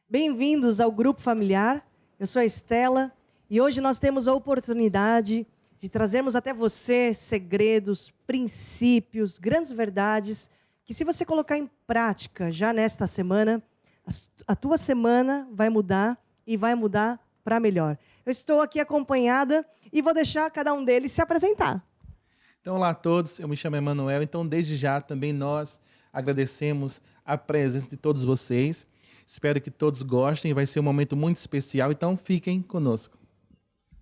Bem-vindos ao Grupo Familiar. Eu sou a Estela e hoje nós temos a oportunidade de trazermos até você segredos, princípios, grandes verdades que, se você colocar em prática já nesta semana, a tua semana vai mudar e vai mudar para melhor. Eu estou aqui acompanhada e vou deixar cada um deles se apresentar. Então, olá a todos, eu me chamo Emanuel. Então, desde já, também nós agradecemos a presença de todos vocês. Espero que todos gostem, vai ser um momento muito especial, então fiquem conosco.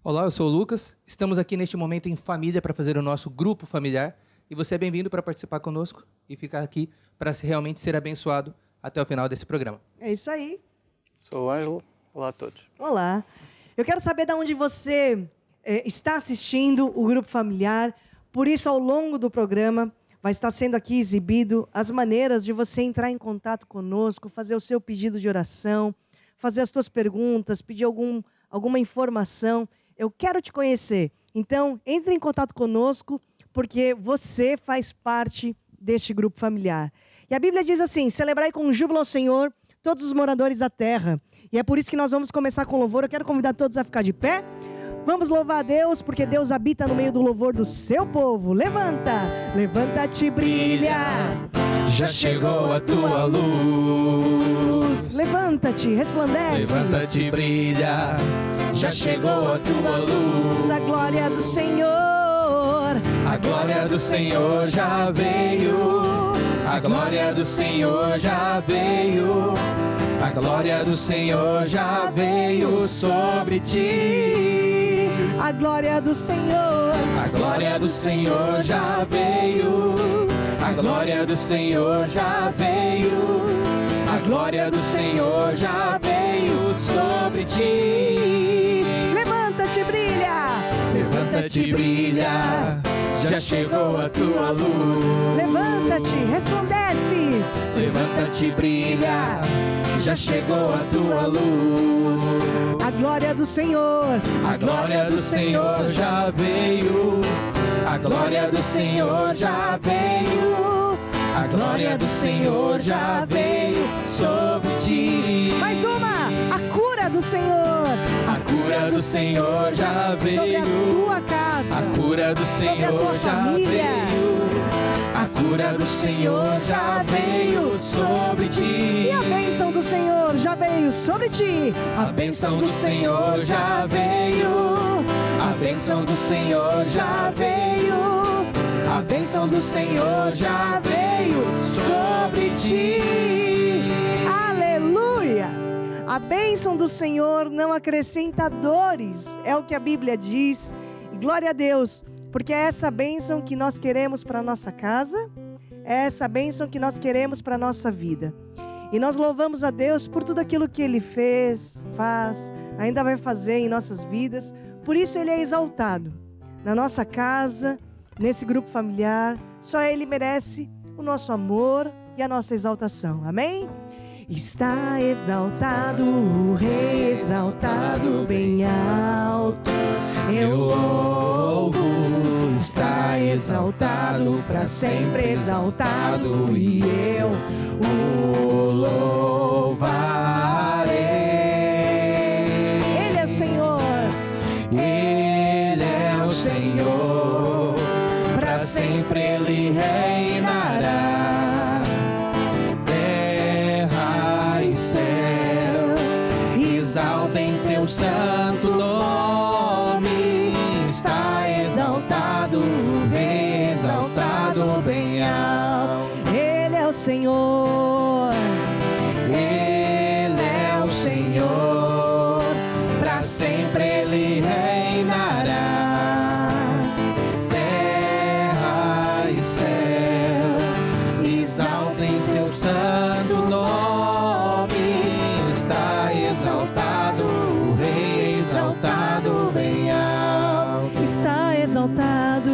Olá, eu sou o Lucas. Estamos aqui neste momento em família para fazer o nosso grupo familiar. E você é bem-vindo para participar conosco e ficar aqui para realmente ser abençoado até o final desse programa. É isso aí. Sou o Ângelo. Olá a todos. Olá. Eu quero saber de onde você está assistindo o grupo familiar. Por isso, ao longo do programa, vai estar sendo aqui exibido as maneiras de você entrar em contato conosco, fazer o seu pedido de oração, fazer as suas perguntas, pedir alguma informação. Eu quero te conhecer. Então, entre em contato conosco, porque você faz parte deste grupo familiar. E a Bíblia diz assim: celebrai com júbilo ao Senhor todos os moradores da terra. E é por isso que nós vamos começar com louvor. Eu quero convidar todos a ficar de pé. Vamos louvar a Deus, porque Deus habita no meio do louvor do seu povo. Levanta, levanta-te, brilha. Já chegou a tua luz. Levanta-te, resplandece. Levanta-te, brilha. Já chegou a tua luz. A glória do Senhor. A glória do Senhor já veio. A glória do Senhor já veio. A glória do Senhor já veio sobre ti. A glória do Senhor. A glória do Senhor já veio. A glória do Senhor já veio. A glória do Senhor já veio sobre ti. Levanta-te, brilha. Levanta-te, brilha. Já chegou a tua luz. Levanta-te, resplandece. Levanta-te, brilha. Já chegou a tua luz. A glória do Senhor. A glória do Senhor já veio. A glória do Senhor já veio. A glória do Senhor já veio sobre ti. Mais uma. A cura do Senhor. A cura do Senhor já veio. Sobre a tua casa. A cura do Senhor já veio. A cura do Senhor já veio sobre ti. E a bênção do Senhor já veio sobre ti. A bênção do Senhor já veio. A bênção do Senhor já veio. A bênção do Senhor já veio sobre ti. Aleluia! A bênção do Senhor não acrescenta dores, é o que a Bíblia diz. E glória a Deus, porque é essa bênção que nós queremos para a nossa casa, é essa bênção que nós queremos para a nossa vida. E nós louvamos a Deus por tudo aquilo que Ele fez, faz, ainda vai fazer em nossas vidas. Por isso Ele é exaltado na nossa casa, nesse grupo familiar. Só Ele merece o nosso amor e a nossa exaltação. Amém? Está exaltado o Rei, exaltado bem alto. Eu louvo. Está exaltado, para sempre exaltado, e eu o louvarei. Ele é o Senhor. Ele é o Senhor. Para sempre Ele reinará. Terra e céus exaltem seu santo nome. Está exaltado, exaltado bem alto. Ele é o Senhor. Ele é o Senhor. Para sempre Ele reinará. Terra e céu exaltem seu santo nome. Está exaltado, o Rei exaltado bem alto. Está exaltado,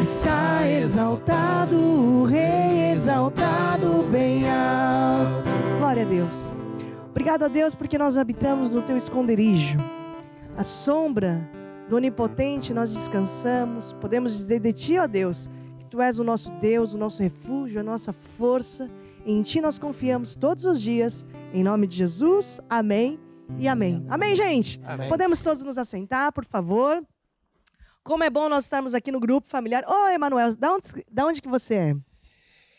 está exaltado, o Rei exaltado bem alto. Glória a Deus. Obrigado a Deus porque nós habitamos no teu esconderijo. A sombra do Onipotente nós descansamos. Podemos dizer de ti, ó Deus, que tu és o nosso Deus, o nosso refúgio, a nossa força. Em Ti nós confiamos todos os dias. Em nome de Jesus, amém e amém. Amém, gente? Amém. Podemos todos nos assentar, por favor. Como é bom nós estarmos aqui no grupo familiar. Ô, Emanuel, da onde que você é?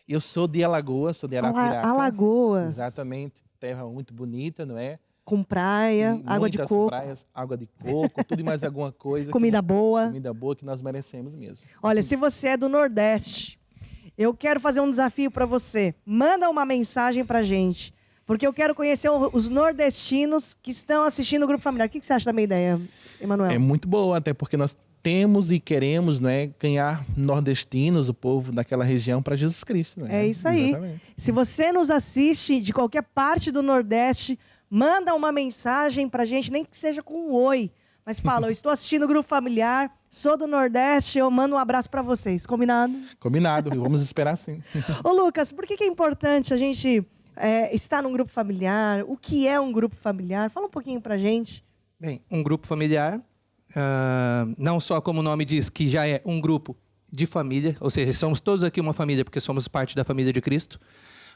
Eu sou de Alagoas, sou de Arapiraca. Alagoas. Exatamente, terra muito bonita, não é? Com praia, E água de muitas coco, praias, água de coco, tudo e mais alguma coisa. comida boa. Comida boa que nós merecemos mesmo. Olha, se você é do Nordeste, eu quero fazer um desafio para você. Manda uma mensagem pra gente, porque eu quero conhecer os nordestinos que estão assistindo o Grupo Familiar. O que você acha da minha ideia, Emanuel? É muito boa, até porque nós temos e queremos, não é, ganhar nordestinos, o povo daquela região, para Jesus Cristo. Não é? É isso aí. Exatamente. Se você nos assiste de qualquer parte do Nordeste, manda uma mensagem pra gente, nem que seja com um oi. Mas fala, eu estou assistindo o Grupo Familiar, sou do Nordeste, eu mando um abraço pra vocês. Combinado? Combinado, vamos esperar sim. Ô Lucas, por que é importante a gente estar num grupo familiar? O que é um grupo familiar? Fala um pouquinho pra gente. Bem, um grupo familiar, não só como o nome diz, que já é um grupo de família, ou seja, somos todos aqui uma família porque somos parte da família de Cristo,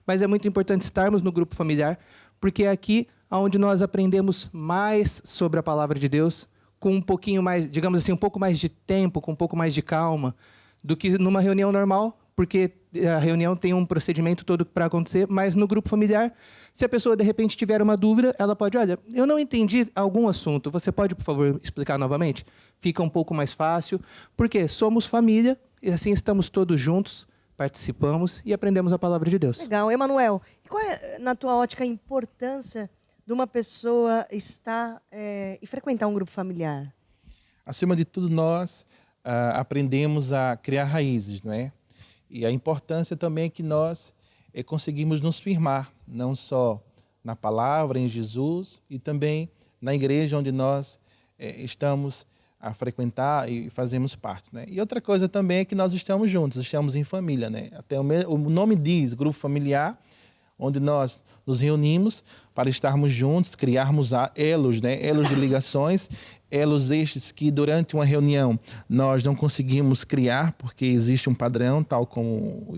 mas é muito importante estarmos no grupo familiar, porque é aqui onde nós aprendemos mais sobre a palavra de Deus, com um pouquinho mais, digamos assim, um pouco mais de tempo, com um pouco mais de calma, do que numa reunião normal, porque a reunião tem um procedimento todo para acontecer, mas no grupo familiar, se a pessoa de repente tiver uma dúvida, ela pode, olha, eu não entendi algum assunto, você pode, por favor, explicar novamente? Fica um pouco mais fácil, porque somos família, e assim estamos todos juntos, participamos e aprendemos a palavra de Deus. Legal. Emanuel, qual é, na tua ótica, a importância de uma pessoa estar e frequentar um grupo familiar? Acima de tudo, nós aprendemos a criar raízes, não é? E a importância também é que nós conseguimos nos firmar, não só na palavra, em Jesus, e também na igreja onde nós estamos a frequentar e fazemos parte, né? E outra coisa também é que nós estamos juntos, estamos em família, né? Até o nome diz, grupo familiar, onde nós nos reunimos para estarmos juntos, criarmos elos, né? Elos de ligações, elos estes que durante uma reunião nós não conseguimos criar, porque existe um padrão, tal como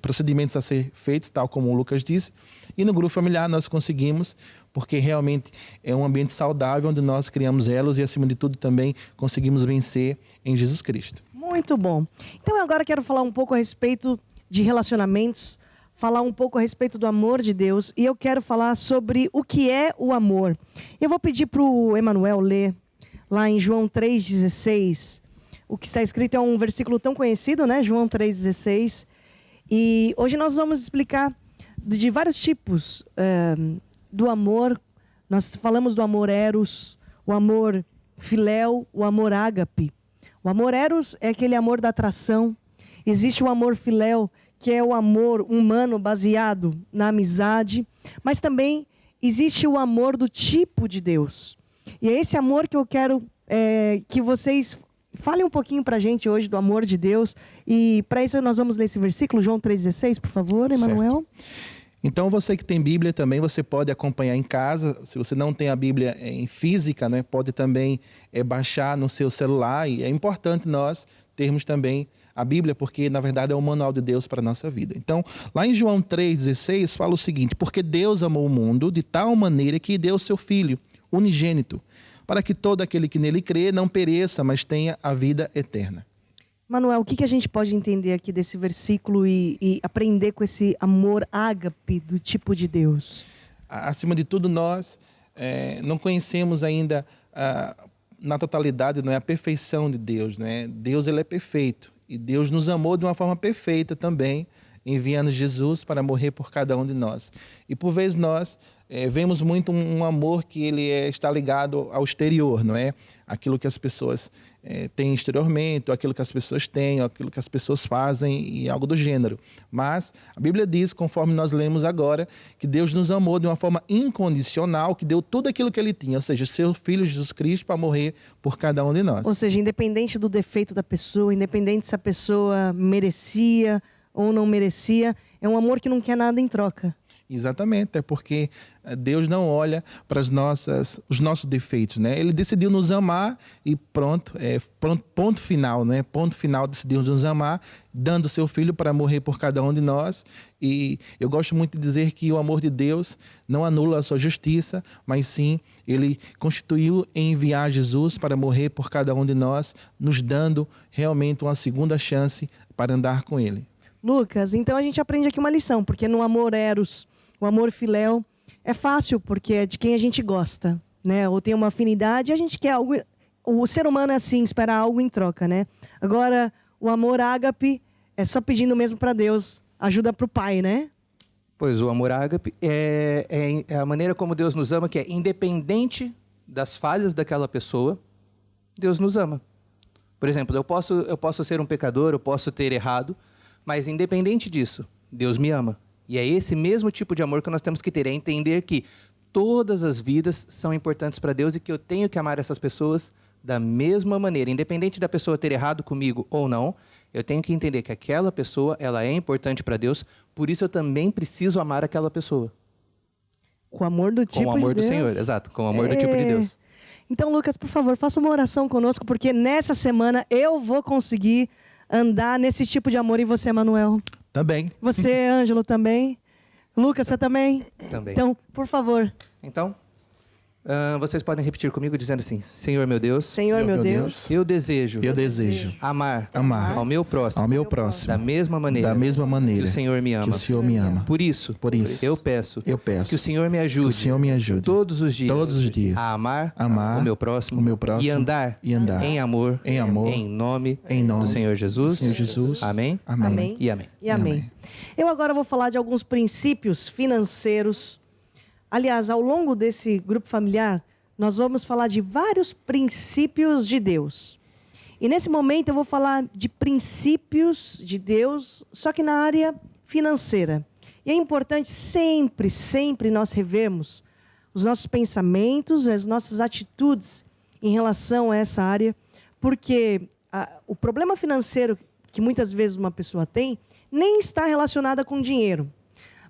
procedimentos a ser feitos, tal como o Lucas disse, e no grupo familiar nós conseguimos, porque realmente é um ambiente saudável onde nós criamos elos e, acima de tudo, também conseguimos vencer em Jesus Cristo. Muito bom. Então, eu agora quero falar um pouco a respeito de relacionamentos, falar um pouco a respeito do amor de Deus, e eu quero falar sobre o que é o amor. Eu vou pedir para o Emanuel ler, lá em João 3,16, o que está escrito é um versículo tão conhecido, né? João 3,16. E hoje nós vamos explicar de vários tipos do amor. Nós falamos do amor eros, o amor filéu, o amor ágape. O amor eros é aquele amor da atração. Existe o amor filéu, que é o amor humano baseado na amizade. Mas também existe o amor do tipo de Deus. E é esse amor que eu quero que vocês falem um pouquinho para a gente hoje do amor de Deus. E para isso nós vamos ler esse versículo, João 3,16, por favor, Emanuel. Então, você que tem Bíblia também, você pode acompanhar em casa. Se você não tem a Bíblia em física, né, pode também baixar no seu celular. E é importante nós termos também a Bíblia, porque, na verdade, é o manual de Deus para a nossa vida. Então, lá em João 3,16, fala o seguinte: porque Deus amou o mundo de tal maneira que deu o seu Filho unigênito, para que todo aquele que nele crê não pereça, mas tenha a vida eterna. Manuel, o que a gente pode entender aqui desse versículo e aprender com esse amor ágape do tipo de Deus? Acima de tudo, nós não conhecemos ainda na totalidade, não é, a perfeição de Deus, né? Deus, ele é perfeito, e Deus nos amou de uma forma perfeita também, enviando Jesus para morrer por cada um de nós. E por vezes nós vemos muito um amor que ele está ligado ao exterior, não é? Aquilo que as pessoas têm exteriormente, ou aquilo que as pessoas têm, ou aquilo que as pessoas fazem e algo do gênero. Mas a Bíblia diz, conforme nós lemos agora, que Deus nos amou de uma forma incondicional, que deu tudo aquilo que ele tinha, ou seja, seu Filho Jesus Cristo para morrer por cada um de nós. Ou seja, independente do defeito da pessoa, independente se a pessoa merecia ou não merecia, é um amor que não quer nada em troca. Exatamente, é porque Deus não olha para os nossos defeitos, né? Ele decidiu nos amar e pronto, ponto final, né? Ponto final, decidiu nos amar, dando seu filho para morrer por cada um de nós. E eu gosto muito de dizer que o amor de Deus não anula a sua justiça, mas sim, ele constituiu em enviar Jesus para morrer por cada um de nós, nos dando realmente uma segunda chance para andar com ele. Lucas, então a gente aprende aqui uma lição, porque no amor eros, o amor filéu, é fácil porque é de quem a gente gosta, né? Ou tem uma afinidade, a gente quer algo. O ser humano é assim, espera algo em troca, né? Agora, o amor ágape é só pedindo mesmo para Deus, ajuda para o Pai, né? Pois o amor ágape é a maneira como Deus nos ama, que é independente das falhas daquela pessoa, Deus nos ama. Por exemplo, eu posso ser um pecador, eu posso ter errado, mas independente disso, Deus me ama. E é esse mesmo tipo de amor que nós temos que ter, é entender que todas as vidas são importantes para Deus e que eu tenho que amar essas pessoas da mesma maneira. Independente da pessoa ter errado comigo ou não, eu tenho que entender que aquela pessoa ela é importante para Deus, por isso eu também preciso amar aquela pessoa. Com o amor do tipo de Deus. Com o amor do Senhor, exato, com o amor do tipo de Deus. Então, Lucas, por favor, faça uma oração conosco, porque nessa semana eu vou conseguir andar nesse tipo de amor. E você, Manuel? Também. Você, Ângelo, também? Lucas, você também? Também. Então, por favor. Então, vocês podem repetir comigo dizendo assim: Senhor meu Deus, Senhor meu Deus, eu desejo amar ao meu próximo da mesma maneira que o Senhor me ama. Que o Senhor me ama. Por isso, eu peço que o Senhor me ajude, todos os dias a amar o meu próximo e andar em amor, em nome do Senhor Jesus. Amém? Amém. E amém. E amém. Eu agora vou falar de alguns princípios financeiros. Aliás, ao longo desse grupo familiar, nós vamos falar de vários princípios de Deus. E nesse momento eu vou falar de princípios de Deus, só que na área financeira. E é importante sempre, sempre nós revermos os nossos pensamentos, as nossas atitudes em relação a essa área, porque o problema financeiro que muitas vezes uma pessoa tem nem está relacionado com dinheiro,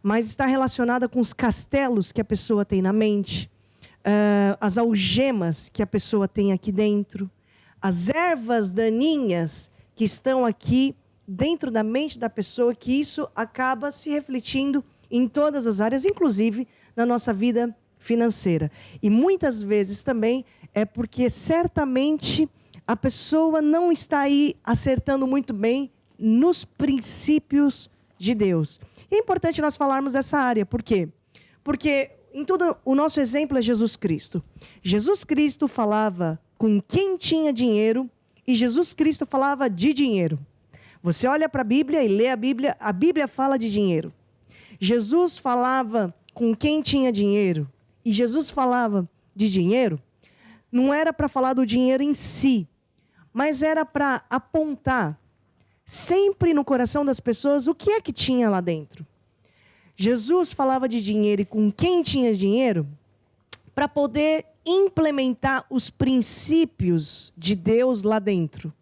mas está relacionada com os castelos que a pessoa tem na mente, as algemas que a pessoa tem aqui dentro, as ervas daninhas que estão aqui dentro da mente da pessoa, que isso acaba se refletindo em todas as áreas, inclusive na nossa vida financeira. E muitas vezes também é porque certamente a pessoa não está aí acertando muito bem nos princípios de Deus. E é importante nós falarmos dessa área. Por quê? Porque em tudo o nosso exemplo é Jesus Cristo. Jesus Cristo falava com quem tinha dinheiro e Jesus Cristo falava de dinheiro. Você olha para a Bíblia e lê a Bíblia fala de dinheiro. Jesus falava com quem tinha dinheiro e Jesus falava de dinheiro. Não era para falar do dinheiro em si, mas era para apontar sempre no coração das pessoas o que é que tinha lá dentro. Jesus falava de dinheiro e com quem tinha dinheiro para poder implementar os princípios de Deus lá dentro,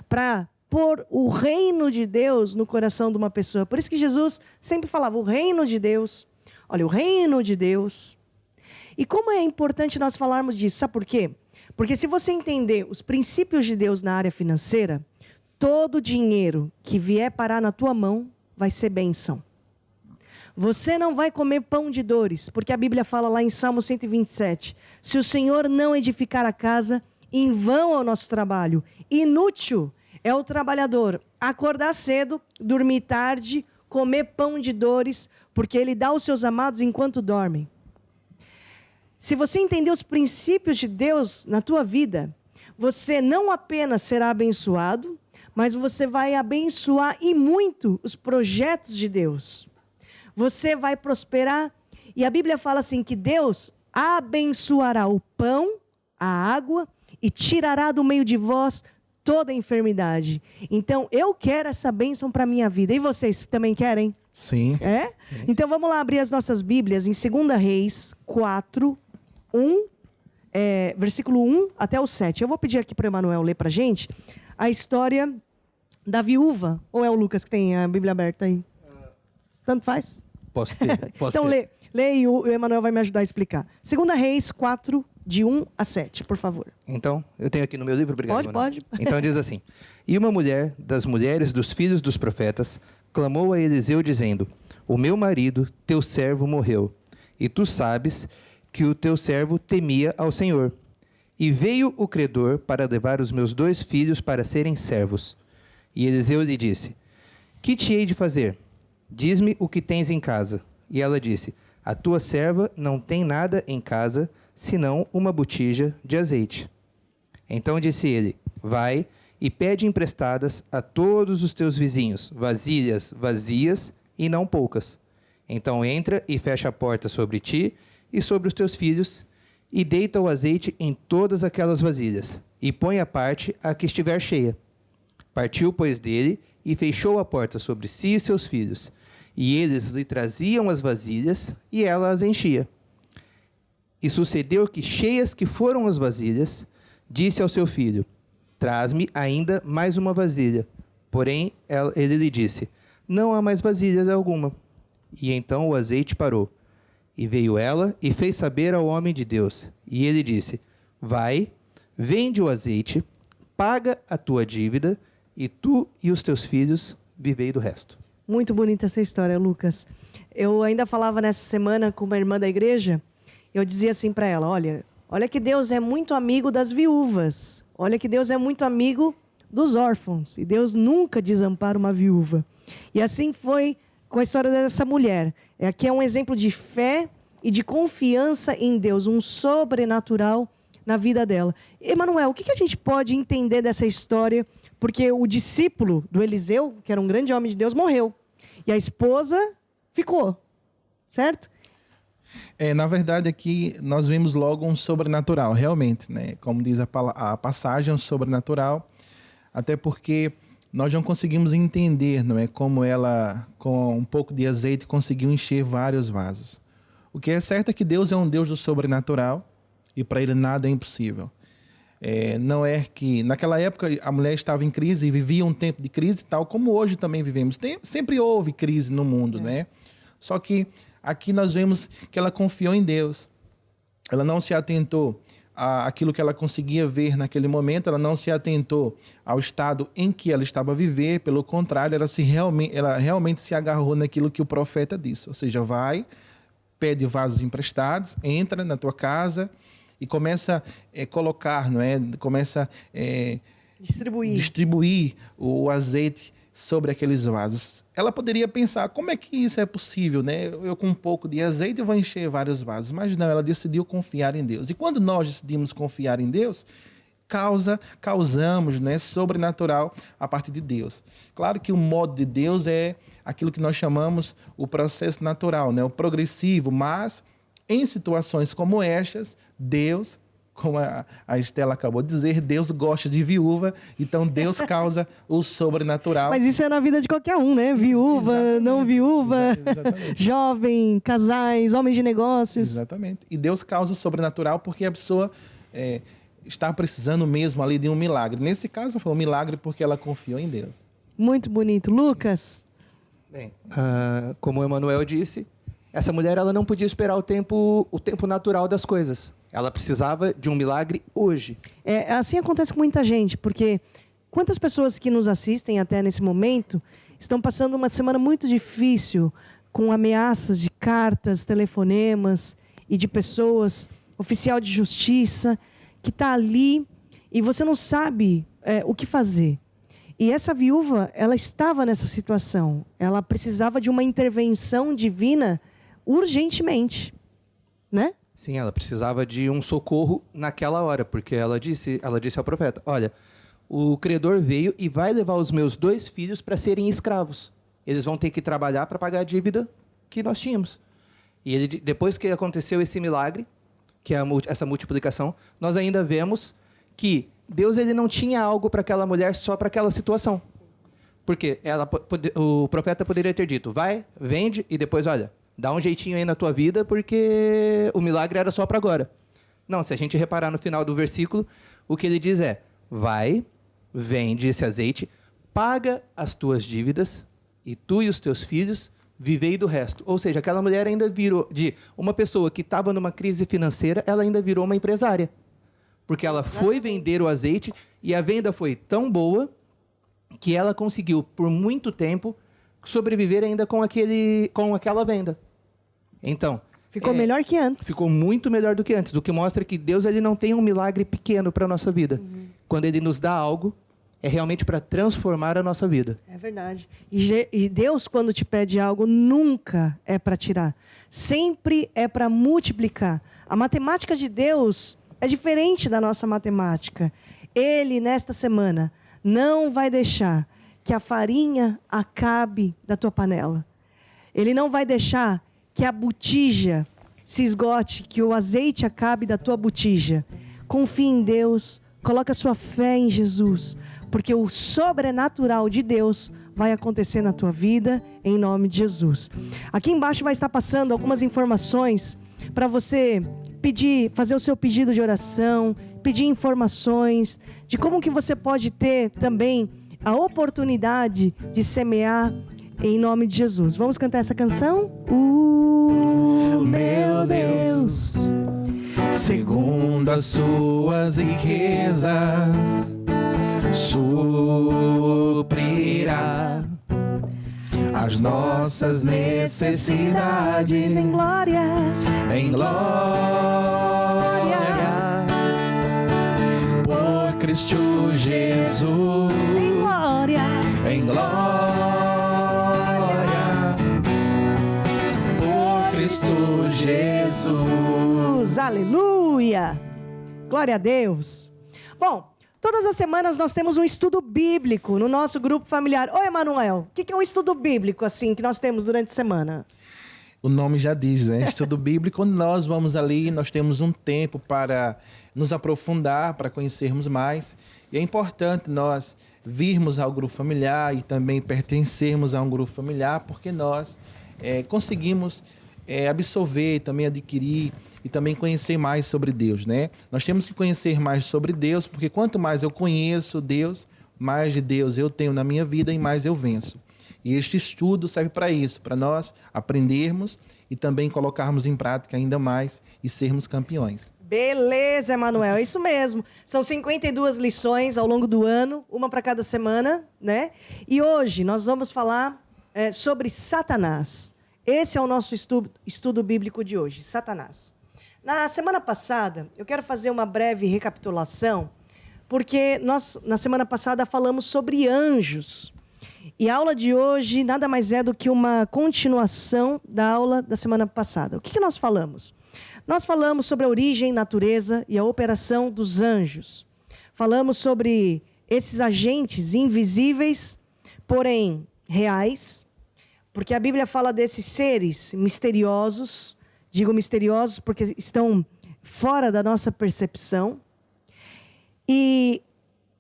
para pôr o reino de Deus no coração de uma pessoa. Por isso que Jesus sempre falava o reino de Deus. Olha, o reino de Deus. E como é importante nós falarmos disso? Sabe por quê? Porque se você entender os princípios de Deus na área financeira, todo dinheiro que vier parar na tua mão vai ser bênção. Você não vai comer pão de dores, porque a Bíblia fala lá em Salmo 127, se o Senhor não edificar a casa, em vão é o nosso trabalho. Inútil é o trabalhador acordar cedo, dormir tarde, comer pão de dores, porque ele dá aos seus amados enquanto dormem. Se você entender os princípios de Deus na tua vida, você não apenas será abençoado, mas você vai abençoar e muito os projetos de Deus. Você vai prosperar. E a Bíblia fala assim que Deus abençoará o pão, a água e tirará do meio de vós toda a enfermidade. Então, eu quero essa bênção para a minha vida. E vocês também querem? Sim. É? Sim. Então, vamos lá abrir as nossas Bíblias em 2 Reis 4, 1, versículo 1 até o 7. Eu vou pedir aqui para o Emanuel ler para a gente a história da viúva. Ou é o Lucas que tem a Bíblia aberta aí? Tanto faz? Posso ter. Então lê e o Emanuel vai me ajudar a explicar. 2 Reis 4, de 1 a 7, por favor. Então, eu tenho aqui no meu livro, obrigado. Pode. Então diz assim: E uma mulher das mulheres dos filhos dos profetas clamou a Eliseu dizendo: O meu marido, teu servo, morreu, e tu sabes que o teu servo temia ao Senhor. E veio o credor para levar os meus 2 filhos para serem servos. E Eliseu lhe disse: Que te hei de fazer? Diz-me o que tens em casa. E ela disse: A tua serva não tem nada em casa, senão uma botija de azeite. Então disse ele: Vai e pede emprestadas a todos os teus vizinhos vasilhas vazias e não poucas. Então entra e fecha a porta sobre ti e sobre os teus filhos, e deita o azeite em todas aquelas vasilhas, e põe à parte a que estiver cheia. Partiu, pois, dele, e fechou a porta sobre si e seus filhos. E eles lhe traziam as vasilhas, e ela as enchia. E sucedeu que, cheias que foram as vasilhas, disse ao seu filho: Traz-me ainda mais uma vasilha. Porém, ele lhe disse: Não há mais vasilhas alguma. E então o azeite parou. E veio ela e fez saber ao homem de Deus. E ele disse: Vai, vende o azeite, paga a tua dívida, e tu e os teus filhos vivei do resto. Muito bonita essa história, Lucas. Eu ainda falava nessa semana com uma irmã da igreja, eu dizia assim para ela: olha que Deus é muito amigo das viúvas. Olha que Deus é muito amigo dos órfãos. E Deus nunca desampara uma viúva. E assim foi com a história dessa mulher. Aqui é um exemplo de fé e de confiança em Deus, um sobrenatural na vida dela. Emanuel, o que a gente pode entender dessa história? Porque o discípulo do Eliseu, que era um grande homem de Deus, morreu. E a esposa ficou, certo? Na verdade, aqui nós vemos logo um sobrenatural, realmente, né? Como diz a passagem, um sobrenatural, até porque nós não conseguimos entender, não é, como ela, com um pouco de azeite, conseguiu encher vários vasos. O que é certo é que Deus é um Deus do sobrenatural e para Ele nada é impossível. Não é que naquela época a mulher estava em crise e vivia um tempo de crise, tal como hoje também vivemos. Sempre houve crise no mundo, né? Só que aqui nós vemos que ela confiou em Deus. Ela não se atentou àquilo que ela conseguia ver naquele momento, ela não se atentou ao estado em que ela estava a viver, pelo contrário, ela realmente se agarrou naquilo que o profeta disse. Ou seja, vai, pede vasos emprestados, entra na tua casa e começa a colocar, não é? Começa a distribuir o azeite sobre aqueles vasos. Ela poderia pensar, como é que isso é possível, né? Eu com um pouco de azeite eu vou encher vários vasos. Mas não, ela decidiu confiar em Deus. E quando nós decidimos confiar em Deus, causamos, né, sobrenatural a partir de Deus. Claro que o modo de Deus é aquilo que nós chamamos o processo natural, né? O progressivo, mas em situações como estas, Deus, como a Estela acabou de dizer, Deus gosta de viúva, então Deus causa o sobrenatural. Mas isso é na vida de qualquer um, né? Viúva, exatamente, não viúva, exatamente. Jovem, casais, homens de negócios. Exatamente. E Deus causa o sobrenatural porque a pessoa está precisando mesmo ali de um milagre. Nesse caso foi um milagre porque ela confiou em Deus. Muito bonito. Lucas? Bem, como o Emanuel disse, essa mulher ela não podia esperar o tempo natural das coisas. Ela precisava de um milagre hoje. Assim acontece com muita gente, porque quantas pessoas que nos assistem até nesse momento estão passando uma semana muito difícil, com ameaças de cartas, telefonemas e de pessoas, oficial de justiça, que está ali e você não sabe o que fazer. E essa viúva, ela estava nessa situação. Ela precisava de uma intervenção divina urgentemente, né? Sim, ela precisava de um socorro naquela hora, porque ela disse ao profeta: olha, o credor veio e vai levar os meus 2 filhos para serem escravos. Eles vão ter que trabalhar para pagar a dívida que nós tínhamos. E depois que aconteceu esse milagre, que é essa multiplicação, nós ainda vemos que Deus ele não tinha algo para aquela mulher só para aquela situação. Porque o profeta poderia ter dito: vai, vende e depois, olha, dá um jeitinho aí na tua vida, porque o milagre era só para agora. Não, se a gente reparar no final do versículo, o que ele diz é: vai, vende esse azeite, paga as tuas dívidas, e tu e os teus filhos vivei do resto. Ou seja, aquela mulher ainda virou, de uma pessoa que estava numa crise financeira, ela ainda virou uma empresária. Porque ela foi vender o azeite e a venda foi tão boa que ela conseguiu, por muito tempo, sobreviver ainda com aquela venda. Então... Ficou melhor que antes. Ficou muito melhor do que antes, o que mostra que Deus ele não tem um milagre pequeno para a nossa vida. Quando Ele nos dá algo, é realmente para transformar a nossa vida. É verdade. E Deus, quando te pede algo, nunca é para tirar. Sempre é para multiplicar. A matemática de Deus é diferente da nossa matemática. Ele, nesta semana, não vai deixar que a farinha acabe da tua panela. Ele não vai deixar que a botija se esgote, que o azeite acabe da tua botija. Confie em Deus, coloca sua fé em Jesus, porque o sobrenatural de Deus vai acontecer na tua vida, em nome de Jesus. Aqui embaixo vai estar passando algumas informações para você pedir, fazer o seu pedido de oração, pedir informações de como que você pode ter também a oportunidade de semear em nome de Jesus. Vamos cantar essa canção? Meu Deus, segundo as suas riquezas, suprirá as nossas necessidades em glória, em glória, por Cristo Jesus, em glória, em glória, por Cristo Jesus. Aleluia! Glória a Deus! Bom, todas as semanas nós temos um estudo bíblico no nosso grupo familiar. Ô, Emanuel, o que é um estudo bíblico assim que nós temos durante a semana? O nome já diz, né? Estudo bíblico, quando nós vamos ali, nós temos um tempo para nos aprofundar, para conhecermos mais. E é importante nós virmos ao grupo familiar e também pertencermos a um grupo familiar, porque nós conseguimos absorver, também adquirir e também conhecer mais sobre Deus, né? Nós temos que conhecer mais sobre Deus, porque quanto mais eu conheço Deus, mais de Deus eu tenho na minha vida e mais eu venço. E este estudo serve para isso, para nós aprendermos e também colocarmos em prática ainda mais e sermos campeões. Beleza, Emanuel, é isso mesmo. São 52 lições ao longo do ano, uma para cada semana, né? E hoje nós vamos falar sobre Satanás. Esse é o nosso estudo bíblico de hoje, Satanás. Na semana passada, eu quero fazer uma breve recapitulação, porque nós, na semana passada, falamos sobre anjos. E a aula de hoje nada mais é do que uma continuação da aula da semana passada. O que nós falamos? Nós falamos sobre a origem, natureza e a operação dos anjos. Falamos sobre esses agentes invisíveis, porém reais, porque a Bíblia fala desses seres misteriosos. Digo misteriosos porque estão fora da nossa percepção. E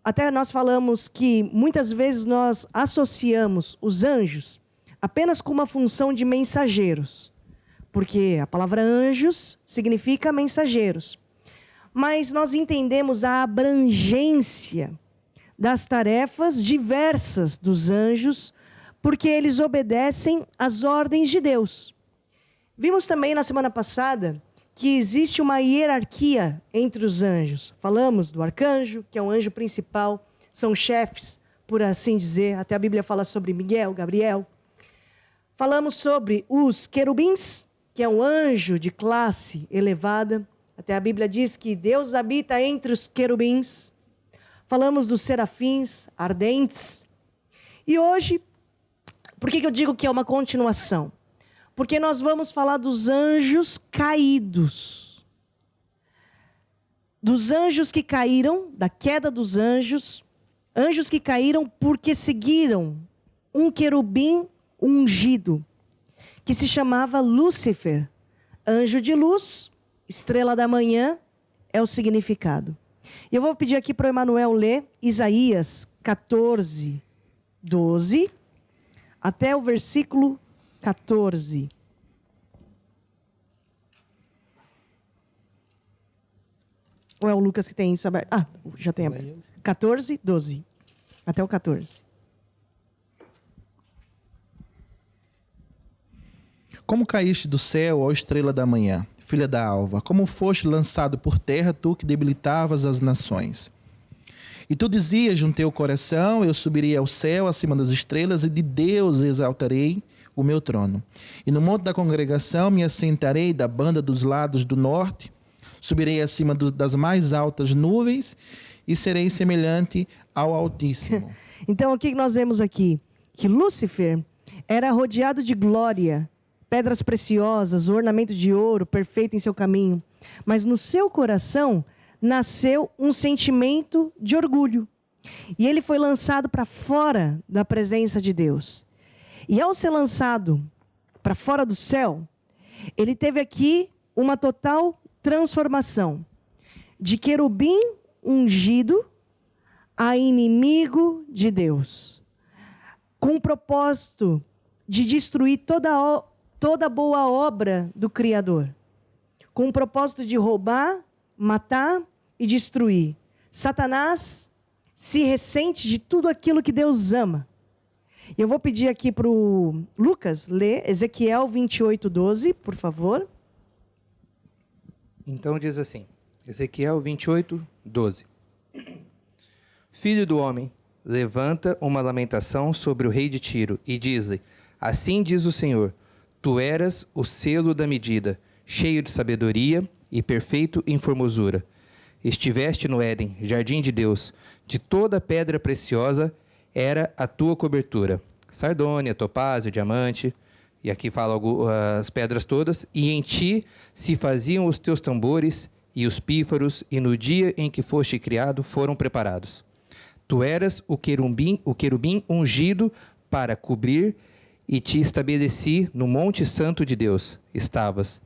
até nós falamos que muitas vezes nós associamos os anjos apenas com uma função de mensageiros. Porque a palavra anjos significa mensageiros. Mas nós entendemos a abrangência das tarefas diversas dos anjos, porque eles obedecem às ordens de Deus. Vimos também na semana passada que existe uma hierarquia entre os anjos. Falamos do arcanjo, que é o anjo principal, são chefes, por assim dizer. Até a Bíblia fala sobre Miguel, Gabriel. Falamos sobre os querubins, que é um anjo de classe elevada. Até a Bíblia diz que Deus habita entre os querubins. Falamos dos serafins ardentes. E hoje, por que eu digo que é uma continuação? Porque nós vamos falar dos anjos caídos. Dos anjos que caíram, da queda dos anjos. Anjos que caíram porque seguiram um querubim ungido, que se chamava Lúcifer. Anjo de luz, estrela da manhã, é o significado. E eu vou pedir aqui para o Emanuel ler Isaías 14, 12, até o versículo 14. Ou é o Lucas que tem isso aberto? Ah, já tem aberto. 14, 12. Até o 14. Como caíste do céu, ó estrela da manhã, filha da alva? Como foste lançado por terra, tu que debilitavas as nações? E tu dizias no teu coração, eu subirei ao céu acima das estrelas, e de Deus exaltarei o meu trono. E no monte da congregação me assentarei da banda dos lados do norte, subirei acima das mais altas nuvens, e serei semelhante ao Altíssimo. Então, o que nós vemos aqui? Que Lúcifer era rodeado de glória, pedras preciosas, ornamento de ouro, perfeito em seu caminho. Mas no seu coração nasceu um sentimento de orgulho. E ele foi lançado para fora da presença de Deus. E ao ser lançado para fora do céu, ele teve aqui uma total transformação. De querubim ungido a inimigo de Deus. Com o propósito de destruir toda boa obra do Criador. Com o propósito de roubar, matar e destruir. Satanás se ressente de tudo aquilo que Deus ama. Eu vou pedir aqui para o Lucas ler Ezequiel 28:12, por favor. Então diz assim, Ezequiel 28:12. Filho do homem, levanta uma lamentação sobre o rei de Tiro e diz-lhe, assim diz o Senhor, tu eras o selo da medida, cheio de sabedoria e perfeito em formosura. Estiveste no Éden, jardim de Deus, de toda pedra preciosa era a tua cobertura. Sardônia, topázio, diamante, e aqui fala as pedras todas, e em ti se faziam os teus tambores e os pífaros, e no dia em que foste criado foram preparados. Tu eras o querubim ungido para cobrir, e te estabeleci no monte santo de Deus, estavas.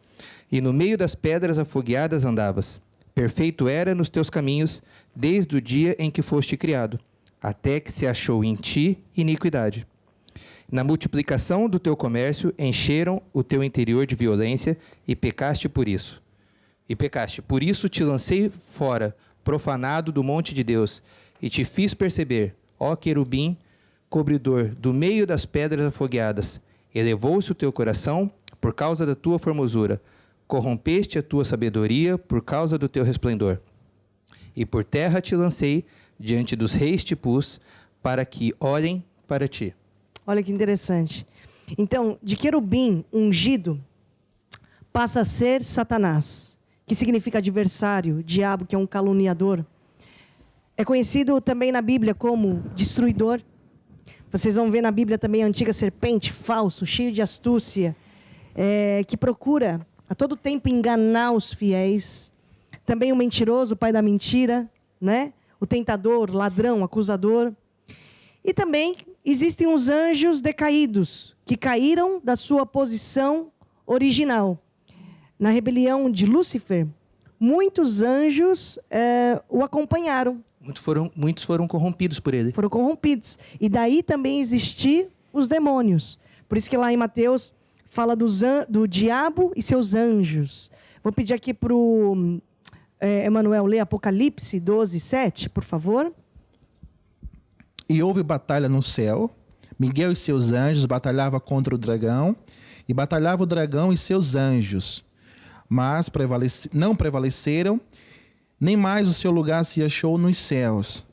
E no meio das pedras afogueadas andavas. Perfeito era nos teus caminhos, desde o dia em que foste criado, até que se achou em ti iniquidade. Na multiplicação do teu comércio, encheram o teu interior de violência, e pecaste por isso. Por isso te lancei fora, profanado do monte de Deus, e te fiz perceber, ó querubim, cobridor do meio das pedras afogueadas. Elevou-se o teu coração por causa da tua formosura. Corrompeste a tua sabedoria por causa do teu resplendor. E por terra te lancei, diante dos reis te pus, para que olhem para ti. Olha que interessante. Então, de querubim ungido, passa a ser Satanás, que significa adversário, diabo, que é um caluniador. É conhecido também na Bíblia como destruidor. Vocês vão ver na Bíblia também a antiga serpente, falso, cheio de astúcia, que procura a todo tempo enganar os fiéis. Também o mentiroso, o pai da mentira, né? O tentador, ladrão, acusador. E também existem os anjos decaídos, que caíram da sua posição original. Na rebelião de Lúcifer, muitos anjos o acompanharam. Muitos foram corrompidos por ele. Foram corrompidos. E daí também existir os demônios. Por isso que lá em Mateus fala do diabo e seus anjos. Vou pedir aqui para o Emanuel ler Apocalipse 12:7, por favor. E houve batalha no céu. Miguel e seus anjos batalhavam contra o dragão. E batalhava o dragão e seus anjos. Mas não prevaleceram. Nem mais o seu lugar se achou nos céus.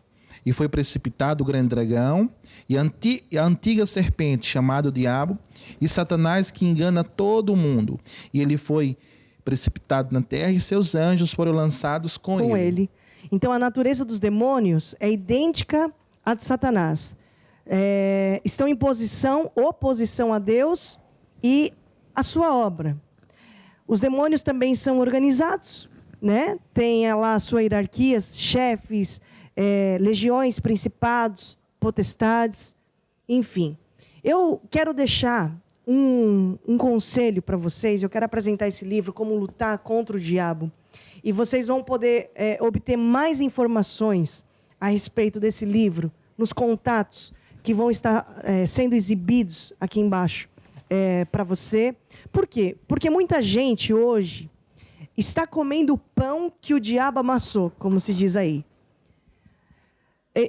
E foi precipitado o grande dragão e a antiga serpente, chamado Diabo, e Satanás, que engana todo o mundo. E ele foi precipitado na terra e seus anjos foram lançados com ele. Então, a natureza dos demônios é idêntica à de Satanás. Estão em oposição a Deus e a sua obra. Os demônios também são organizados, né? Tem lá a sua hierarquia, chefes, legiões, principados, potestades, enfim. Eu quero deixar um conselho para vocês. Eu quero apresentar esse livro, Como Lutar contra o Diabo. E vocês vão poder obter mais informações a respeito desse livro nos contatos que vão estar sendo exibidos aqui embaixo para você. Por quê? Porque muita gente hoje está comendo o pão que o diabo amassou, como se diz aí.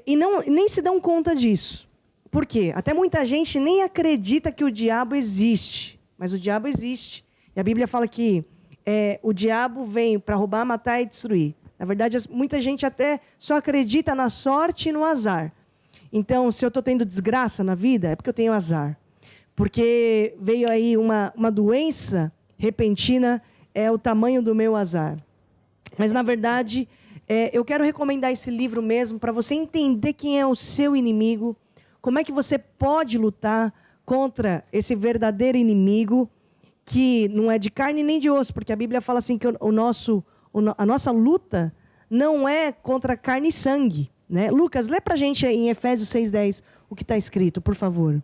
E nem se dão conta disso. Por quê? Até muita gente nem acredita que o diabo existe. mas o diabo existe. E a Bíblia fala que o diabo vem para roubar, matar e destruir. Na verdade, muita gente até só acredita na sorte e no azar. Então, se eu estou tendo desgraça na vida, é porque eu tenho azar. Porque veio aí uma doença repentina, é o tamanho do meu azar. Mas, na verdade, eu quero recomendar esse livro mesmo para você entender quem é o seu inimigo, como é que você pode lutar contra esse verdadeiro inimigo, que não é de carne nem de osso, porque a Bíblia fala assim que a nossa luta não é contra carne e sangue, né? Lucas, lê para a gente em Efésios 6:10 o que está escrito, por favor.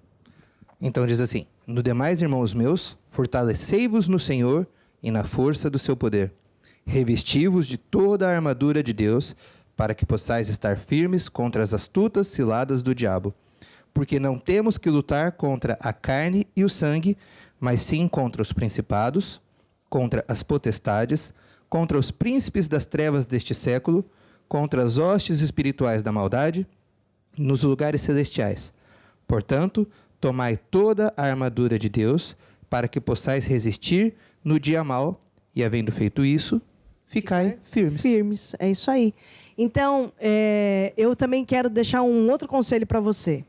Então diz assim: no demais, irmãos meus, fortalecei-vos no Senhor e na força do seu poder. Revesti-vos de toda a armadura de Deus, para que possais estar firmes contra as astutas ciladas do diabo. Porque não temos que lutar contra a carne e o sangue, mas sim contra os principados, contra as potestades, contra os príncipes das trevas deste século, contra as hostes espirituais da maldade, nos lugares celestiais. Portanto, tomai toda a armadura de Deus, para que possais resistir no dia mau, e havendo feito isso, ficai firmes. Firmes, é isso aí. Então, eu também quero deixar um outro conselho para você.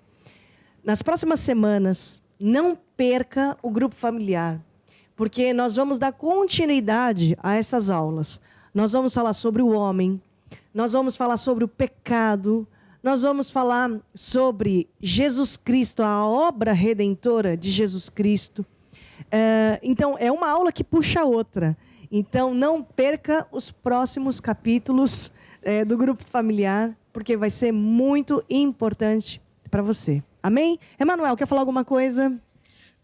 Nas próximas semanas, não perca o grupo familiar, porque nós vamos dar continuidade a essas aulas. Nós vamos falar sobre o homem, nós vamos falar sobre o pecado, nós vamos falar sobre Jesus Cristo, a obra redentora de Jesus Cristo. Então, é uma aula que puxa a outra. Então, não perca os próximos capítulos do grupo familiar, porque vai ser muito importante para você. Amém? Emanuel, quer falar alguma coisa?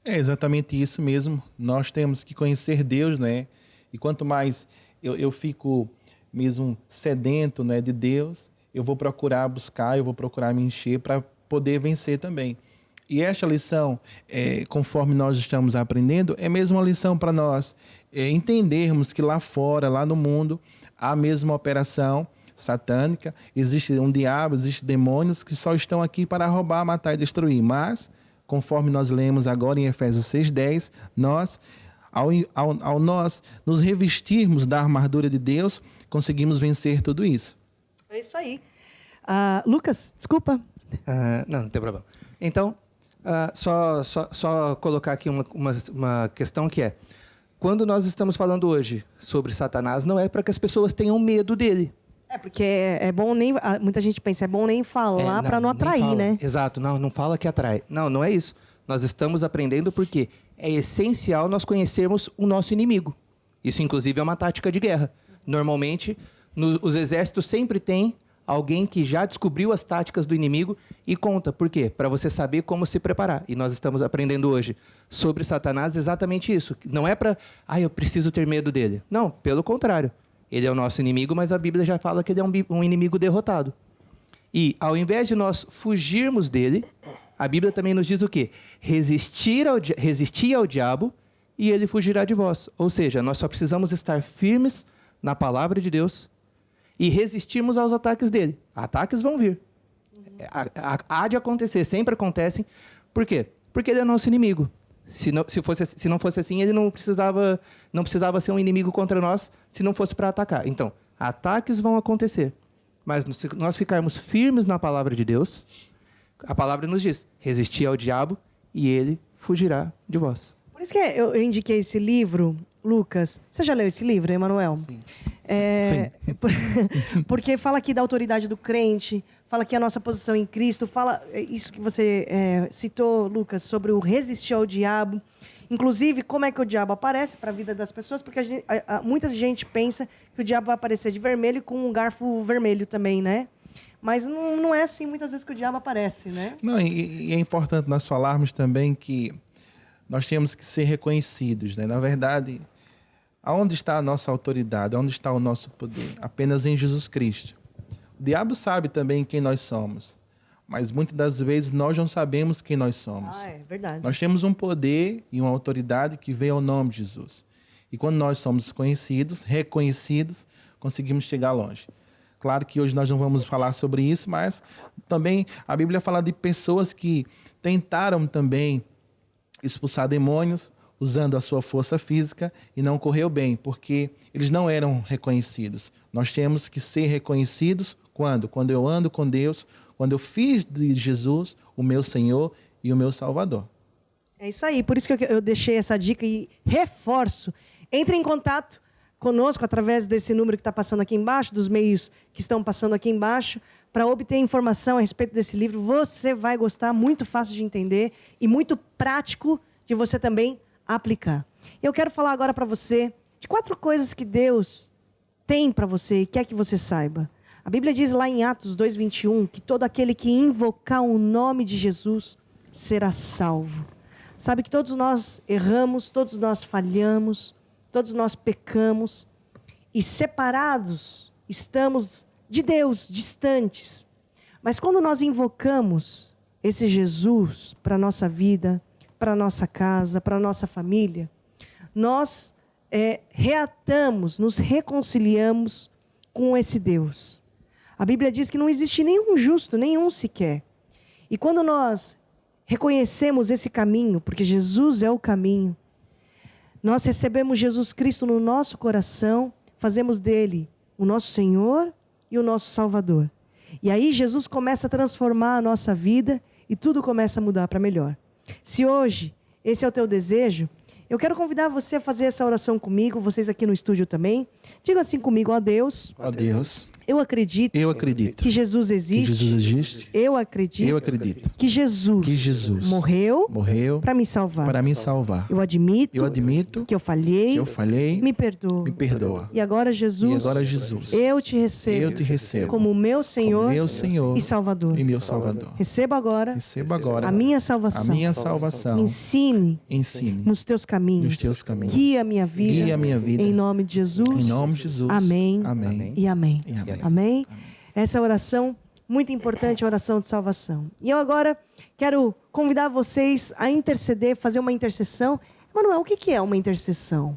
É exatamente isso mesmo. Nós temos que conhecer Deus, né? E quanto mais eu fico mesmo sedento, né, de Deus, eu vou procurar buscar, eu vou procurar me encher para poder vencer também. E esta lição, conforme nós estamos aprendendo, é mesmo uma lição para nós entendermos que lá fora, lá no mundo, há a mesma operação satânica, existe um diabo, existem demônios que só estão aqui para roubar, matar e destruir. Mas, conforme nós lemos agora em Efésios 6:10, nós, ao nós nos revestirmos da armadura de Deus, conseguimos vencer tudo isso. É isso aí. Lucas, desculpa. Não tem problema. Então, só colocar aqui uma questão que é: quando nós estamos falando hoje sobre Satanás, não é para que as pessoas tenham medo dele. Porque é bom nem... Muita gente pensa, é bom nem falar para não atrair, né? Exato, não fala que atrai. Não é isso. Nós estamos aprendendo porque é essencial nós conhecermos o nosso inimigo. Isso, inclusive, é uma tática de guerra. Normalmente, os exércitos sempre têm alguém que já descobriu as táticas do inimigo e conta. Por quê? Para você saber como se preparar. E nós estamos aprendendo hoje sobre Satanás exatamente isso. Não é para, eu preciso ter medo dele. Não, pelo contrário. Ele é o nosso inimigo, mas a Bíblia já fala que ele é um inimigo derrotado. E, ao invés de nós fugirmos dele, a Bíblia também nos diz o quê? Resistir ao diabo e ele fugirá de vós. Ou seja, nós só precisamos estar firmes na palavra de Deus e resistirmos aos ataques dele. Ataques vão vir. Há de acontecer, sempre acontecem. Por quê? Porque ele é nosso inimigo. Se não fosse assim, ele não precisava ser um inimigo contra nós, se não fosse para atacar. Então, ataques vão acontecer. Mas se nós ficarmos firmes na palavra de Deus, a palavra nos diz: resistir ao diabo e ele fugirá de vós. Por isso que eu indiquei esse livro, Lucas. Você já leu esse livro, Emanuel? Sim. Sim. Porque fala aqui da autoridade do crente, fala aqui a nossa posição em Cristo, fala isso que você citou, Lucas, sobre o resistir ao diabo. Inclusive, como é que o diabo aparece para a vida das pessoas, porque muita gente pensa que o diabo vai aparecer de vermelho com um garfo vermelho também, né? Mas não é assim muitas vezes que o diabo aparece, né? Não, e é importante nós falarmos também que nós temos que ser reconhecidos, né? Na verdade, aonde está a nossa autoridade? Onde está o nosso poder? Apenas em Jesus Cristo. O diabo sabe também quem nós somos, mas muitas das vezes nós não sabemos quem nós somos. É verdade. Nós temos um poder e uma autoridade que vem ao nome de Jesus. E quando nós somos conhecidos, reconhecidos, conseguimos chegar longe. Claro que hoje nós não vamos falar sobre isso, mas também a Bíblia fala de pessoas que tentaram também expulsar demônios usando a sua força física e não correu bem, porque eles não eram reconhecidos. Nós temos que ser reconhecidos quando? Quando eu ando com Deus, quando eu fiz de Jesus o meu Senhor e o meu Salvador. É isso aí, por isso que eu deixei essa dica e reforço. Entre em contato conosco através desse número que está passando aqui embaixo, dos meios que estão passando aqui embaixo, para obter informação a respeito desse livro. Você vai gostar, muito fácil de entender e muito prático de você também aplicar. Eu quero falar agora para você de 4 coisas que Deus tem para você e quer que você saiba. A Bíblia diz lá em Atos 2:21 que todo aquele que invocar o nome de Jesus será salvo. Sabe que todos nós erramos, todos nós falhamos, todos nós pecamos e separados estamos de Deus, distantes. Mas quando nós invocamos esse Jesus para a nossa vida, para a nossa casa, para a nossa família, nós reatamos, nos reconciliamos com esse Deus. A Bíblia diz que não existe nenhum justo, nenhum sequer. E quando nós reconhecemos esse caminho, porque Jesus é o caminho, nós recebemos Jesus Cristo no nosso coração, fazemos dele o nosso Senhor e o nosso Salvador. E aí Jesus começa a transformar a nossa vida e tudo começa a mudar para melhor. Se hoje esse é o teu desejo, eu quero convidar você a fazer essa oração comigo, vocês aqui no estúdio também. Diga assim comigo: ó Deus, eu acredito que Jesus existe. Eu acredito que Jesus morreu para me salvar. Eu admito que eu falhei. Me perdoa. E agora, Jesus, eu te recebo como meu Senhor e Salvador. Receba agora a minha salvação. Me ensine nos teus caminhos. Guia a minha vida. Em nome de Jesus. Amém. E amém. Amém? Essa é a oração muito importante, a oração de salvação. E eu agora quero convidar vocês a interceder, fazer uma intercessão. Manuel, o que é uma intercessão?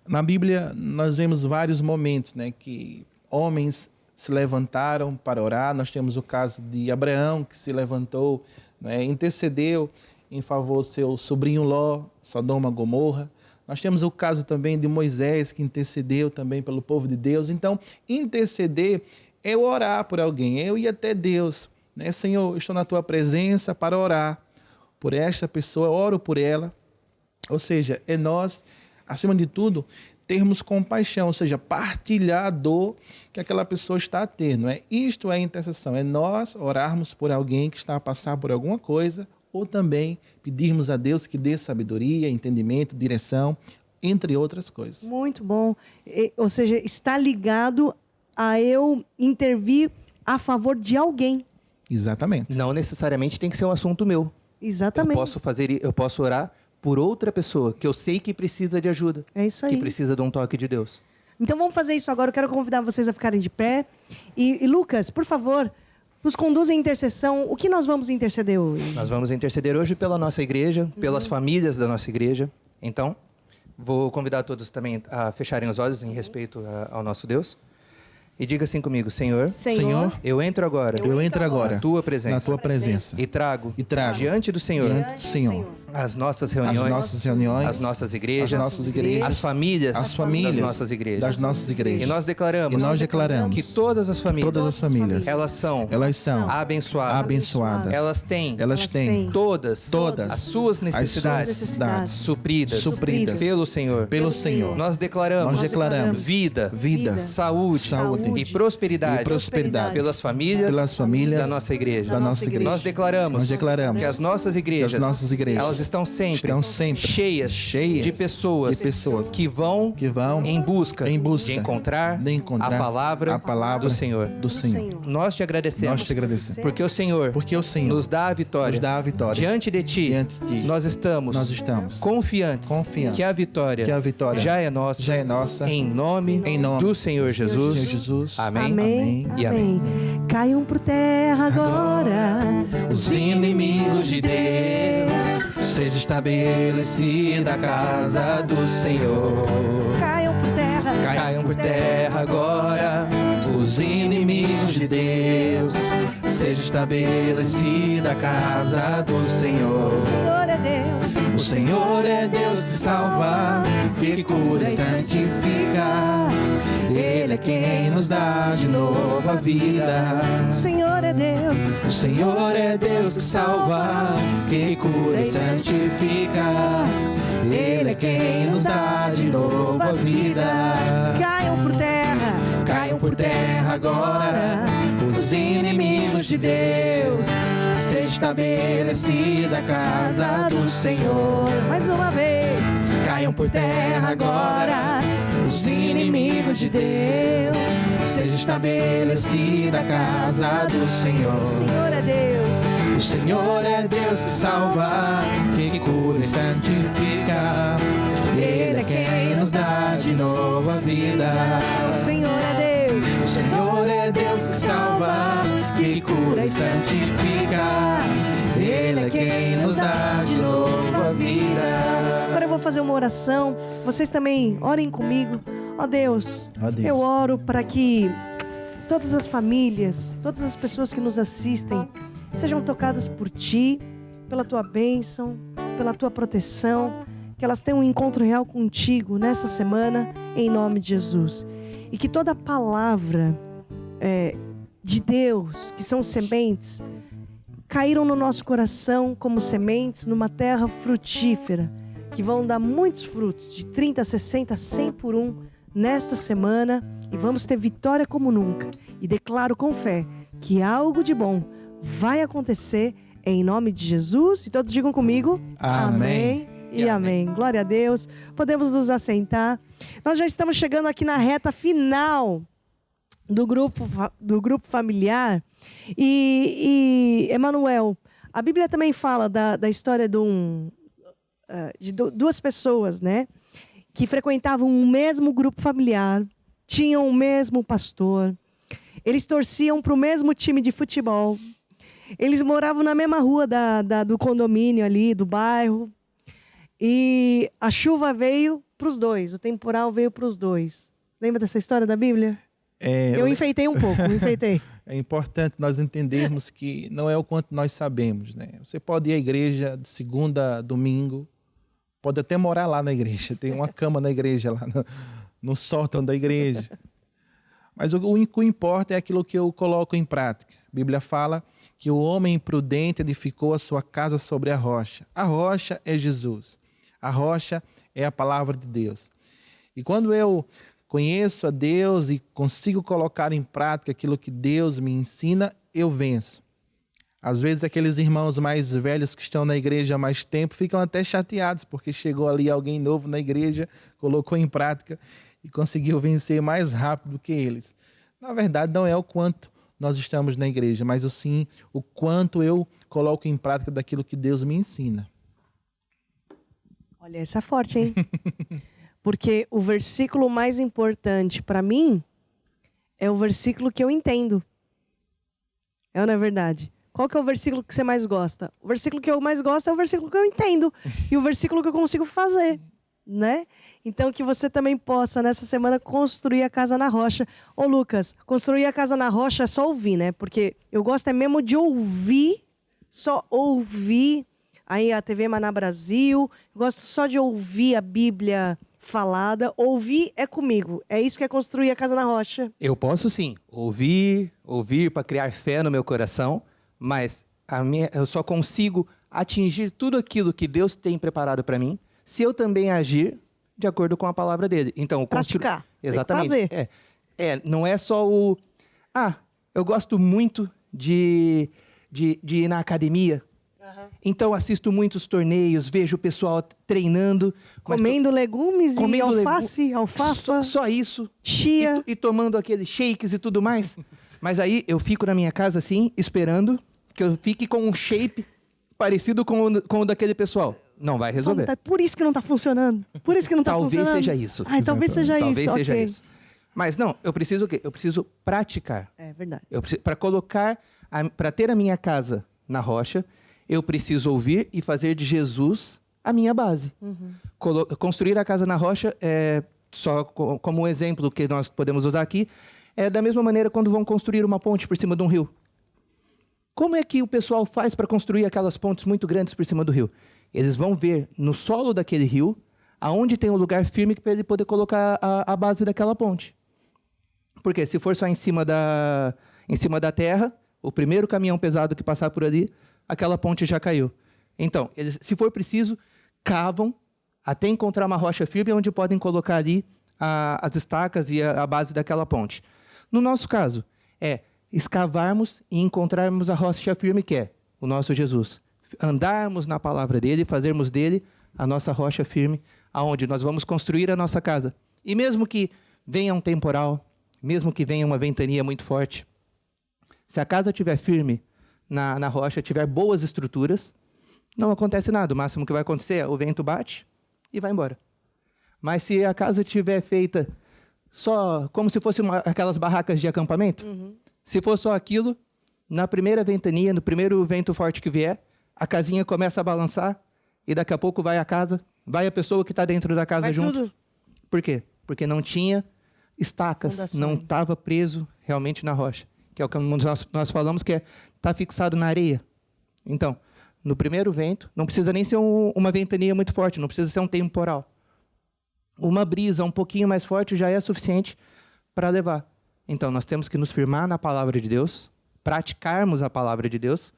Na Bíblia, nós vemos vários momentos, né, que homens se levantaram para orar. Nós temos o caso de Abraão, que se levantou, né, intercedeu em favor do seu sobrinho Ló, Sodoma, Gomorra. Nós temos o caso também de Moisés, que intercedeu também pelo povo de Deus. Então, interceder é orar por alguém, é eu ir até Deus, né? Senhor, estou na tua presença para orar por esta pessoa, oro por ela. Ou seja, é nós, acima de tudo, termos compaixão, ou seja, partilhar a dor que aquela pessoa está a ter, não é? Isto é intercessão, é nós orarmos por alguém que está a passar por alguma coisa, ou também pedirmos a Deus que dê sabedoria, entendimento, direção, entre outras coisas. Muito bom. Ou seja, está ligado a eu intervir a favor de alguém. Exatamente. Não necessariamente tem que ser um assunto meu. Exatamente. Eu posso orar por outra pessoa que eu sei que precisa de ajuda. É isso aí. Que precisa de um toque de Deus. Então vamos fazer isso agora. Eu quero convidar vocês a ficarem de pé. E Lucas, por favor, nos conduz em intercessão. O que nós vamos interceder hoje? Nós vamos interceder hoje pela nossa igreja, pelas famílias da nossa igreja. Então, vou convidar todos também a fecharem os olhos em respeito ao nosso Deus. E diga assim comigo: Senhor, eu entro agora na tua presença, e trago diante do Senhor, as nossas reuniões, as nossas igrejas, as famílias das nossas igrejas. E nós declaramos que todas as famílias, elas são abençoadas. Elas têm todas as suas necessidades supridas pelo Senhor. Nós declaramos vida, saúde e prosperidade pelas famílias da nossa igreja. Nós declaramos que as nossas igrejas, elas estão sempre cheias de pessoas que vão em busca de encontrar a palavra do Senhor. Nós te agradecemos porque o Senhor nos dá a vitória. Diante de ti, nós estamos confiantes que a vitória já é nossa, em nome do Senhor Jesus. Amém e amém. Caiam por terra agora os inimigos de Deus. Seja estabelecida a casa do Senhor. Caiam por terra agora os inimigos de Deus. Seja estabelecida a casa do Senhor. O Senhor é Deus. O Senhor é Deus que salva, que cura e santifica. Ele é quem nos dá de novo a vida. O Senhor é Deus. O Senhor é Deus que salva, que cura e santifica. Ele é quem nos dá de novo a vida. Caiam por terra agora os inimigos de Deus. Seja estabelecida a casa do Senhor. Mais uma vez. Caiam por terra agora os inimigos de Deus. Seja estabelecida a casa do Senhor. O Senhor é Deus. O Senhor é Deus que salva, que cura e santifica. Ele é quem nos dá de novo a vida. O Senhor é Deus. O Senhor é Deus que salva, que cura e santifica. Ele é quem nos dá de novo a vida. Agora eu vou fazer uma oração. Vocês também orem comigo. Ó Deus, eu oro para que todas as famílias, todas as pessoas que nos assistem sejam tocadas por Ti, pela Tua bênção, pela Tua proteção, que elas tenham um encontro real contigo nessa semana, em nome de Jesus. E que toda palavra de Deus, que são sementes, caíram no nosso coração como sementes numa terra frutífera, que vão dar muitos frutos, de 30, 60, 100 por um, nesta semana, e vamos ter vitória como nunca. E declaro com fé que algo de bom vai acontecer em nome de Jesus. E todos digam comigo, amém e amém. Glória a Deus. Podemos nos assentar. Nós já estamos chegando aqui na reta final do grupo familiar. E Emanuel, a Bíblia também fala da história de duas pessoas, né? Que frequentavam o mesmo grupo familiar, tinham o mesmo pastor, eles torciam para o mesmo time de futebol, eles moravam na mesma rua do condomínio ali, do bairro, e a chuva veio para os dois, o temporal veio para os dois. Lembra dessa história da Bíblia? Eu enfeitei um pouco, É importante nós entendermos que não é o quanto nós sabemos, né? Você pode ir à igreja de segunda a domingo, pode até morar lá na igreja, tem uma cama na igreja, lá no sótão da igreja. Mas o que importa é aquilo que eu coloco em prática. A Bíblia fala que o homem imprudente edificou a sua casa sobre a rocha. A rocha é Jesus. A rocha é a palavra de Deus. E quando eu conheço a Deus e consigo colocar em prática aquilo que Deus me ensina, eu venço. Às vezes aqueles irmãos mais velhos que estão na igreja há mais tempo ficam até chateados porque chegou ali alguém novo na igreja, colocou em prática e conseguiu vencer mais rápido que eles. Na verdade, não é o quanto nós estamos na igreja, mas sim o quanto eu coloco em prática daquilo que Deus me ensina. Olha, essa é forte, hein? Porque o versículo mais importante para mim é o versículo que eu entendo. É ou não é verdade? Qual que é o versículo que você mais gosta? O versículo que eu mais gosto é o versículo que eu entendo. E o versículo que eu consigo fazer, né? Então, que você também possa, nessa semana, construir a casa na rocha. Ô, Lucas, construir a casa na rocha é só ouvir, né? Porque eu gosto mesmo de ouvir, só ouvir aí a TV Maná Brasil. Eu gosto só de ouvir a Bíblia falada. Ouvir é comigo. É isso que é construir a casa na rocha. Eu posso sim, ouvir para criar fé no meu coração, mas eu só consigo atingir tudo aquilo que Deus tem preparado para mim se eu também agir de acordo com a palavra dele. Então, praticar. Exatamente. Tem que fazer. Não é só eu gosto muito de ir na academia. Então assisto muitos torneios, vejo o pessoal treinando. Comendo legumes e alfafa. Só isso. Chia. E tomando aqueles shakes e tudo mais. Mas aí eu fico na minha casa assim, esperando que eu fique com um shape parecido com o daquele pessoal. Não vai resolver. Por isso que não está funcionando. Por isso que não está funcionando. Talvez seja isso. Talvez seja isso. Talvez seja isso. Mas não, eu preciso o quê? Eu preciso praticar. É verdade. Para ter a minha casa na rocha, eu preciso ouvir e fazer de Jesus a minha base. Construir a casa na rocha, só como um exemplo que nós podemos usar aqui, é da mesma maneira quando vão construir uma ponte por cima de um rio. Como é que o pessoal faz para construir aquelas pontes muito grandes por cima do rio? Eles vão ver no solo daquele rio aonde tem um lugar firme para ele poder colocar a base daquela ponte. Porque se for só em cima da terra, o primeiro caminhão pesado que passar por ali, aquela ponte já caiu. Então, eles, se for preciso, cavam até encontrar uma rocha firme onde podem colocar ali as estacas e a base daquela ponte. No nosso caso, é escavarmos e encontrarmos a rocha firme que é o nosso Jesus. Andarmos na palavra dele, fazermos dele a nossa rocha firme, aonde nós vamos construir a nossa casa. E mesmo que venha um temporal, mesmo que venha uma ventania muito forte, se a casa estiver firme na rocha, tiver boas estruturas, não acontece nada. O máximo que vai acontecer é o vento bate e vai embora. Mas se a casa estiver feita só como se fosse aquelas barracas de acampamento, se for só aquilo, na primeira ventania, no primeiro vento forte que vier, a casinha começa a balançar e daqui a pouco vai a casa, vai a pessoa que está dentro da casa Vai junto. tudo. Por quê? Porque não tinha estacas, Fundações. não estava preso realmente na rocha. Que é o que nós falamos que está fixado na areia. Então, no primeiro vento, não precisa nem ser uma ventania muito forte, não precisa ser um temporal. Uma brisa um pouquinho mais forte já é suficiente para levar. Então, nós temos que nos firmar na palavra de Deus, praticarmos a palavra de Deus,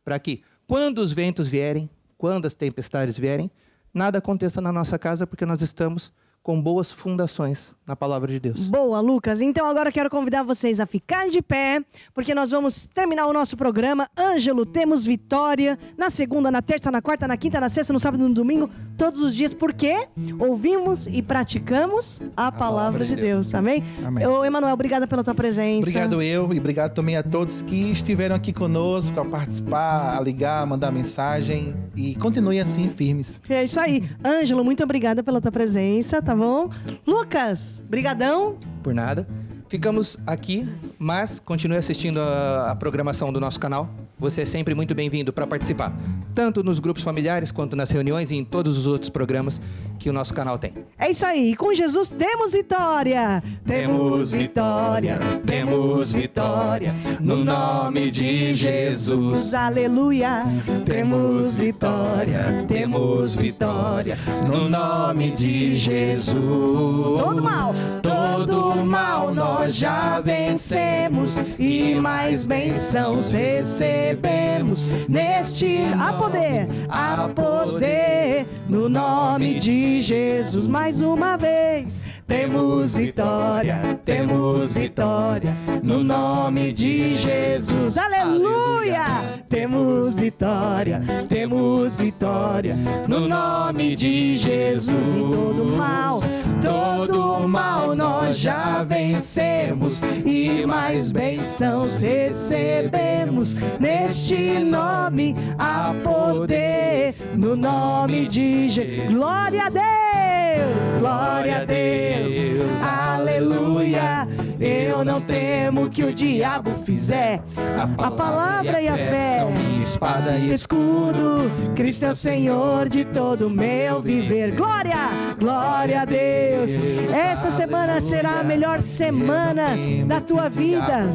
para que, quando os ventos vierem, quando as tempestades vierem, nada aconteça na nossa casa, porque nós estamos com boas fundações na palavra de Deus. Boa, Lucas. Então agora eu quero convidar vocês a ficar de pé, porque nós vamos terminar o nosso programa. Ângelo, temos vitória na segunda, na terça, na quarta, na quinta, na sexta, no sábado e no domingo, todos os dias, porque ouvimos e praticamos a palavra de Deus. Amém? Amém. Ô, Emanuel, obrigada pela tua presença. Obrigado eu e obrigado também a todos que estiveram aqui conosco, a participar, a ligar, a mandar mensagem e continue assim firmes. É isso aí. Ângelo, muito obrigada pela tua presença, tá bom? Lucas, brigadão. Por nada. Ficamos aqui, mas continue assistindo a programação do nosso canal. Você é sempre muito bem-vindo para participar, tanto nos grupos familiares, quanto nas reuniões e em todos os outros programas que o nosso canal tem. É isso aí. Com Jesus temos vitória. Temos vitória. Temos vitória. No nome de Jesus. Aleluia. Temos vitória. Temos vitória. No nome de Jesus. Todo mal. Todo mal nós já vencemos e mais bênçãos recebemos neste A poder, no nome de Jesus, mais uma vez. Temos vitória, no nome de Jesus. Aleluia! Temos vitória, no nome de Jesus. E todo mal nós já vencemos e mais bênçãos recebemos neste nome, a poder, no nome de Jesus. Glória a Deus, glória a Deus, aleluia. Eu não temo o que o diabo fizer. A palavra e a fé são minha espada e escudo. Cristo é o Senhor de todo o meu viver. Glória, glória a Deus. Essa semana será a melhor semana da tua vida.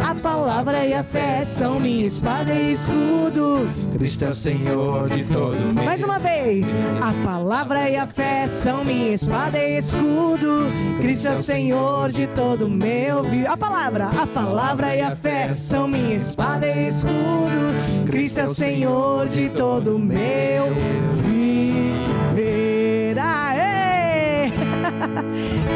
A palavra e a fé são minha espada e escudo. Cristo é o Senhor de todo o meu. Mais uma vez. A palavra e a fé são minha espada e escudo. Cristo é o Senhor de todo o meu viver. A palavra e a fé são minha espada e escudo. Cristo é o Senhor de todo o meu viver. Aê!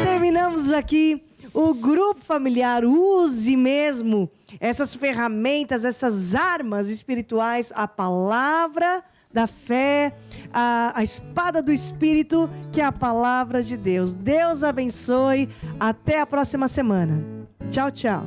Terminamos aqui o grupo familiar. Use mesmo essas ferramentas, essas armas espirituais, a palavra da fé, a espada do Espírito, que é a palavra de Deus. Deus abençoe. Até a próxima semana. Tchau, tchau.